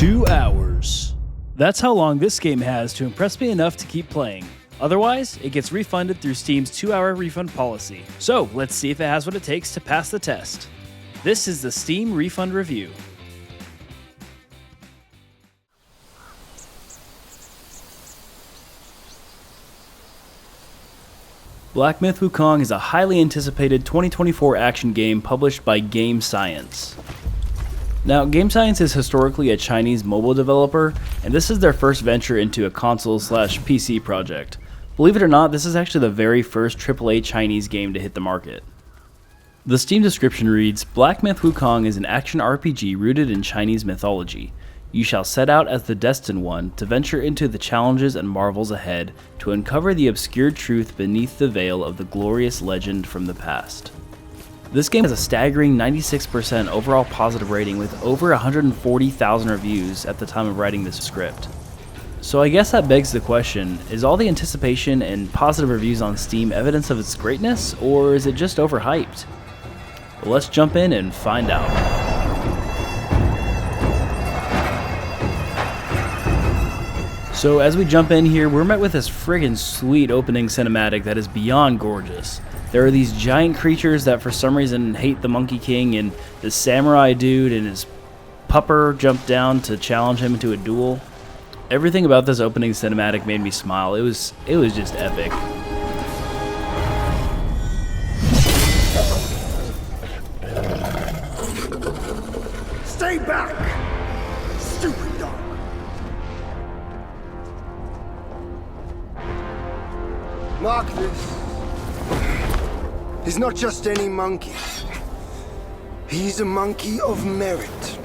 2 hours. That's how long this game has to impress me enough to keep playing. Otherwise, it gets refunded through Steam's 2-hour refund policy. So, let's see if it has what it takes to pass the test. This is the Steam Refund Review. Black Myth: Wukong is a highly anticipated 2024 action game published by Game Science. Now, Game Science is historically a Chinese mobile developer, and this is their first venture into a console/PC project. Believe it or not, this is actually the very first AAA Chinese game to hit the market. The Steam description reads, Black Myth: Wukong is an action RPG rooted in Chinese mythology. You shall set out as the Destined One to venture into the challenges and marvels ahead to uncover the obscure truth beneath the veil of the glorious legend from the past. This game has a staggering 96% overall positive rating with over 140,000 reviews at the time of writing this script. So I guess that begs the question, is all the anticipation and positive reviews on Steam evidence of its greatness, or is it just overhyped? Well, let's jump in and find out. So as we jump in here, we're met with this friggin' sweet opening cinematic that is beyond gorgeous. There are these giant creatures that for some reason hate the Monkey King, and this samurai dude and his pupper jump down to challenge him into a duel. Everything about this opening cinematic made me smile. It was just epic. Stay back, stupid dog. Mark this. He's not just any monkey. He's a monkey of merit.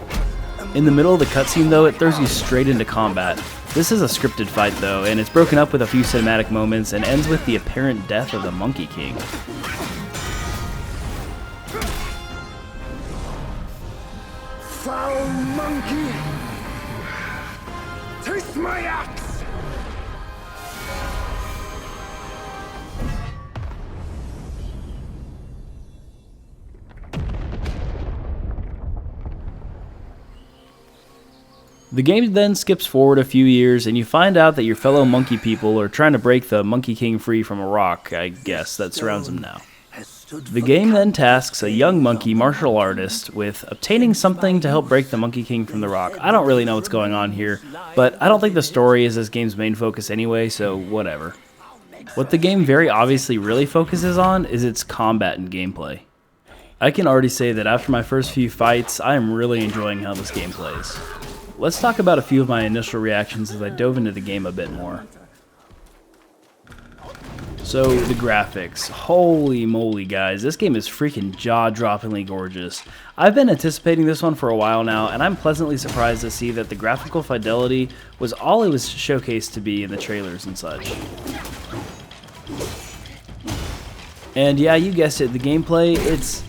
In the middle of the cutscene though, it throws you straight into combat. This is a scripted fight though, and it's broken up with a few cinematic moments and ends with the apparent death of the Monkey King. Foul monkey! Taste my axe! The game then skips forward a few years and you find out that your fellow monkey people are trying to break the Monkey King free from a rock, I guess, that surrounds him now. The game then tasks a young monkey martial artist with obtaining something to help break the Monkey King from the rock. I don't really know what's going on here, but I don't think the story is this game's main focus anyway, so whatever. What the game very obviously really focuses on is its combat and gameplay. I can already say that after my first few fights, I am really enjoying how this game plays. Let's talk about a few of my initial reactions as I dove into the game a bit more. So, the graphics. Holy moly, guys. This game is freaking jaw-droppingly gorgeous. I've been anticipating this one for a while now, and I'm pleasantly surprised to see that the graphical fidelity was all it was showcased to be in the trailers and such. And yeah, you guessed it, the gameplay,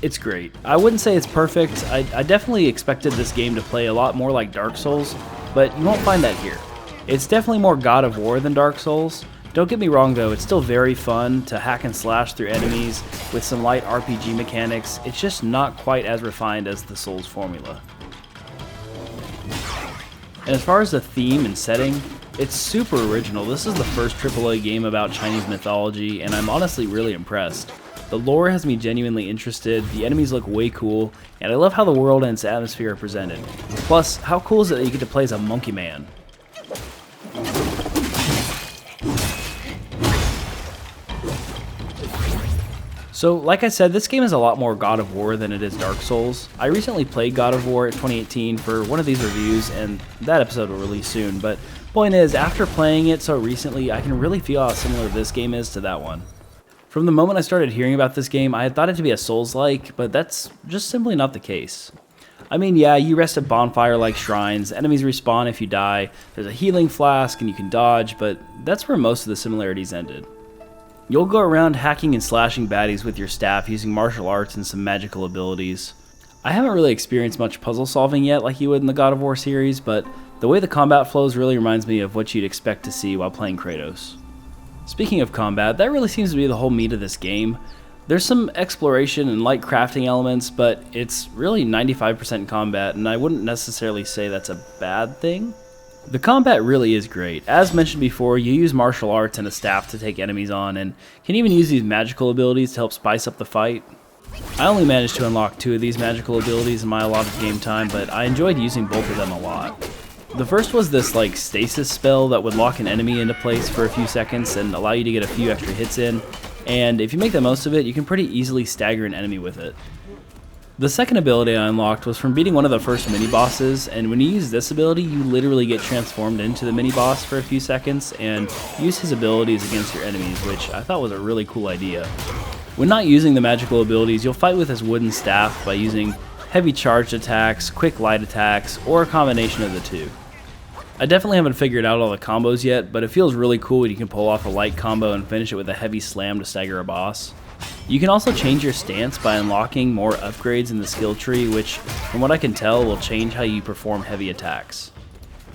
it's great. I wouldn't say it's perfect. I definitely expected this game to play a lot more like Dark Souls, but you won't find that here. It's definitely more God of War than Dark Souls. Don't get me wrong though, it's still very fun to hack and slash through enemies with some light RPG mechanics. It's just not quite as refined as the Souls formula. And as far as the theme and setting, it's super original. This is the first AAA game about Chinese mythology, and I'm honestly really impressed. The lore has me genuinely interested, the enemies look way cool, and I love how the world and its atmosphere are presented. Plus, how cool is it that you get to play as a monkey man? So, like I said, this game is a lot more God of War than it is Dark Souls. I recently played God of War 2018 for one of these reviews, and that episode will release soon, but point is, after playing it so recently, I can really feel how similar this game is to that one. From the moment I started hearing about this game, I had thought it to be a Souls-like, but that's just simply not the case. I mean, yeah, you rest at bonfire-like shrines, enemies respawn if you die, there's a healing flask, and you can dodge, but that's where most of the similarities ended. You'll go around hacking and slashing baddies with your staff using martial arts and some magical abilities. I haven't really experienced much puzzle solving yet like you would in the God of War series, but the way the combat flows really reminds me of what you'd expect to see while playing Kratos. Speaking of combat, that really seems to be the whole meat of this game. There's some exploration and light crafting elements, but it's really 95% combat, and I wouldn't necessarily say that's a bad thing. The combat really is great. As mentioned before, you use martial arts and a staff to take enemies on, and can even use these magical abilities to help spice up the fight. I only managed to unlock 2 of these magical abilities in my allotted game time, but I enjoyed using both of them a lot. The first was this like stasis spell that would lock an enemy into place for a few seconds and allow you to get a few extra hits in, and if you make the most of it, you can pretty easily stagger an enemy with it. The second ability I unlocked was from beating one of the first mini-bosses, and when you use this ability, you literally get transformed into the mini-boss for a few seconds and use his abilities against your enemies, which I thought was a really cool idea. When not using the magical abilities, you'll fight with his wooden staff by using heavy charged attacks, quick light attacks, or a combination of the two. I definitely haven't figured out all the combos yet, but it feels really cool when you can pull off a light combo and finish it with a heavy slam to stagger a boss. You can also change your stance by unlocking more upgrades in the skill tree, which, from what I can tell, will change how you perform heavy attacks.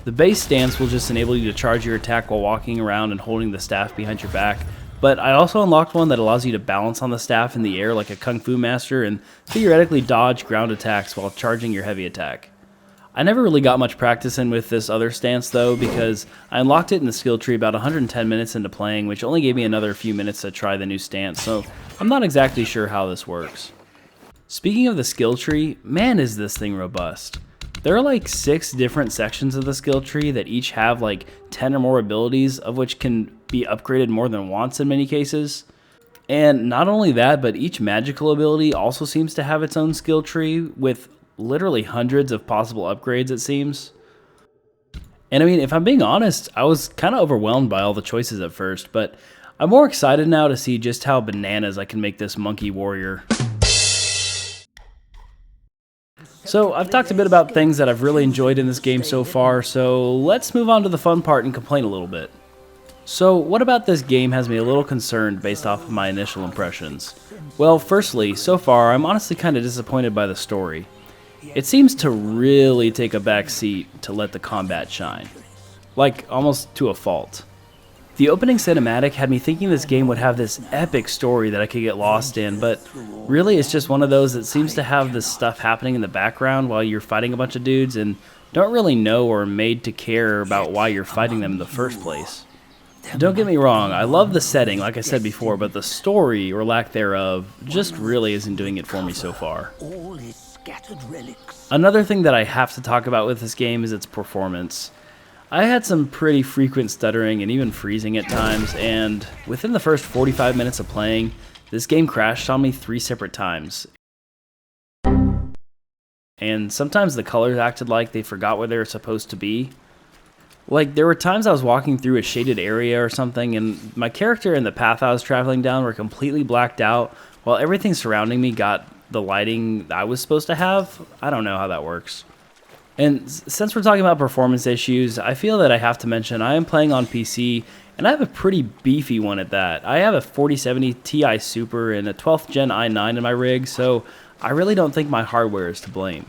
The base stance will just enable you to charge your attack while walking around and holding the staff behind your back, but I also unlocked one that allows you to balance on the staff in the air like a kung fu master and theoretically dodge ground attacks while charging your heavy attack. I never really got much practice in with this other stance though, because I unlocked it in the skill tree about 110 minutes into playing, which only gave me another few minutes to try the new stance, so I'm not exactly sure how this works. Speaking of the skill tree, man is this thing robust. There are like 6 different sections of the skill tree that each have like 10 or more abilities, of which can be upgraded more than once in many cases. And not only that, but each magical ability also seems to have its own skill tree with literally hundreds of possible upgrades, it seems. And I mean, if I'm being honest, I was kind of overwhelmed by all the choices at first, but I'm more excited now to see just how bananas I can make this monkey warrior. So I've talked a bit about things that I've really enjoyed in this game so far, so let's move on to the fun part and complain a little bit. So what about this game has me a little concerned based off of my initial impressions? Well, firstly, so far I'm honestly kind of disappointed by the story. It seems to really take a back seat to let the combat shine. Like, almost to a fault. The opening cinematic had me thinking this game would have this epic story that I could get lost in, but really it's just one of those that seems to have this stuff happening in the background while you're fighting a bunch of dudes and don't really know or are made to care about why you're fighting them in the first place. Don't get me wrong, I love the setting, like I said before, but the story, or lack thereof, just really isn't doing it for me so far. Another thing that I have to talk about with this game is its performance. I had some pretty frequent stuttering and even freezing at times, and within the first 45 minutes of playing, this game crashed on me 3 separate times. And sometimes the colors acted like they forgot where they were supposed to be. Like, there were times I was walking through a shaded area or something, and my character and the path I was traveling down were completely blacked out, while everything surrounding me got the lighting I was supposed to have. I don't know how that works. And since we're talking about performance issues, I feel that I have to mention I am playing on PC, and I have a pretty beefy one at that. I have a 4070 Ti Super and a 12th Gen i9 in my rig, so I really don't think my hardware is to blame.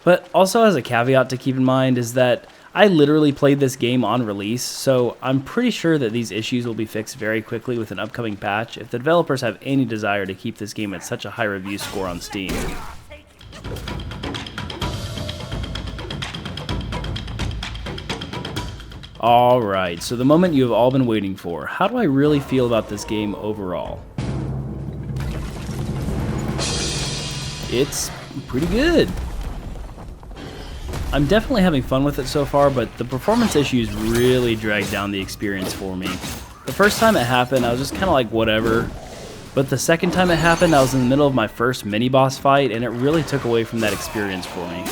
But also as a caveat to keep in mind is that I literally played this game on release, so I'm pretty sure that these issues will be fixed very quickly with an upcoming patch if the developers have any desire to keep this game at such a high review score on Steam. Alright, so the moment you have all been waiting for. How do I really feel about this game overall? It's pretty good. I'm definitely having fun with it so far, but the performance issues really dragged down the experience for me. The first time it happened, I was just kind of like, whatever. But the second time it happened, I was in the middle of my first mini-boss fight, and it really took away from that experience for me.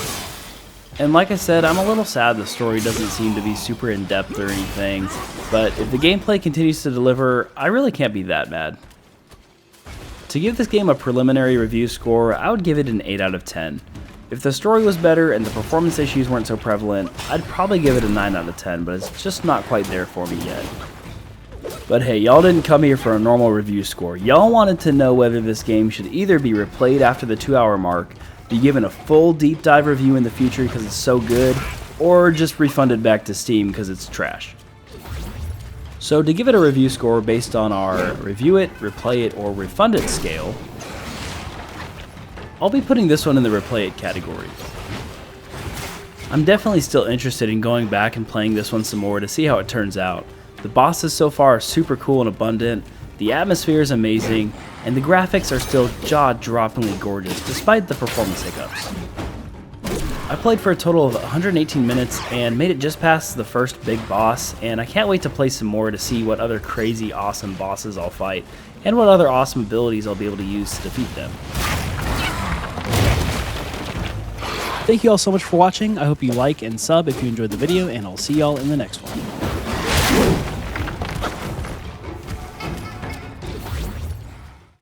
And like I said, I'm a little sad the story doesn't seem to be super in-depth or anything, but if the gameplay continues to deliver, I really can't be that mad. To give this game a preliminary review score, I would give it an 8 out of 10. If the story was better and the performance issues weren't so prevalent, I'd probably give it a 9 out of 10, but it's just not quite there for me yet. But hey, y'all didn't come here for a normal review score. Y'all wanted to know whether this game should either be replayed after the 2-hour mark, be given a full deep dive review in the future because it's so good, or just refunded back to Steam because it's trash. So to give it a review score based on our review it, replay it, or refund it scale, I'll be putting this one in the replay it category. I'm definitely still interested in going back and playing this one some more to see how it turns out. The bosses so far are super cool and abundant, the atmosphere is amazing, and the graphics are still jaw-droppingly gorgeous despite the performance hiccups. I played for a total of 118 minutes and made it just past the first big boss, and I can't wait to play some more to see what other crazy awesome bosses I'll fight and what other awesome abilities I'll be able to use to defeat them. Thank you all so much for watching. I hope you like and sub if you enjoyed the video, and I'll see y'all in the next one.